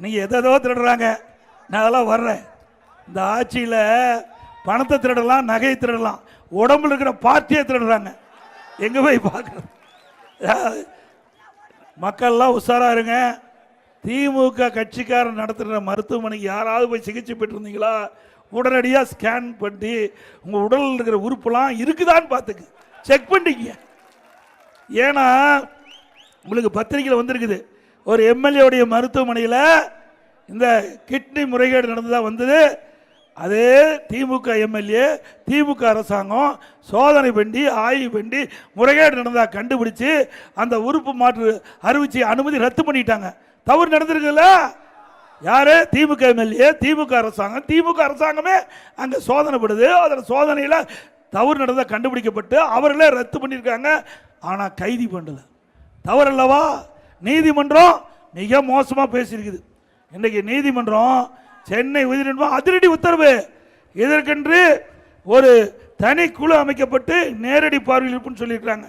நீங்கள் எதோ திருடுறாங்க, நான் அதெல்லாம் வர்றேன். இந்த ஆட்சியில் பணத்தை திருடலாம், நகையை திருடலாம், உடம்புல இருக்கிற பார்ட்டியை திருடுறாங்க. எங்கே போய் பார்க்குறது? மக்கள்லாம் உஷாராக இருங்க. திமுக கட்சிக்காரன் நடத்துகிற மருத்துவமனைக்கு யாராவது போய் சிகிச்சை பெற்றிருந்தீங்களா, உடனடியாக ஸ்கேன் பண்ணி உங்கள் உடலில் இருக்கிற உறுப்புலாம் இருக்குதான்னு பார்த்துக்கு செக் பண்ணிக்க. ஏன்னா உங்களுக்கு பத்திரிகையில் வந்திருக்குது, ஒரு எம்எல்ஏவுடைய மருத்துவமனையில் இந்த கிட்னி முறைகேடு நடந்ததாக வந்தது. அதே திமுக எம்எல்ஏ, திமுக அரசாங்கம் சோதனை பண்ணி ஆய்வு பண்ணி முறைகேடு நடந்ததாக கண்டுபிடிச்சு அந்த உறுப்பு மாற்று அறிவிச்சு அனுமதி ரத்து பண்ணிட்டாங்க. தவறு நடந்திருக்குல்ல? யாரு? திமுக எம்எல்ஏ, திமுக அரசாங்கம். திமுக அரசாங்கமே அங்கே சோதனைப்படுது. அதில் சோதனையில் தவறு நடந்ததாக கண்டுபிடிக்கப்பட்டு அவர்களே ரத்து பண்ணியிருக்காங்க. ஆனால் கைது பண்ணல. தவறு அல்லவா? நீதிமன்றம் மிக மோசமாக பேசியிருக்குது. இன்றைக்கு நீதிமன்றம் சென்னை உயர்நீதிமன்றம் அதிரடி உத்தரவு. இதற்கென்று ஒரு தனி குழு அமைக்கப்பட்டு நேரடி பார்வையில் இருப்புன்னு சொல்லியிருக்காங்க.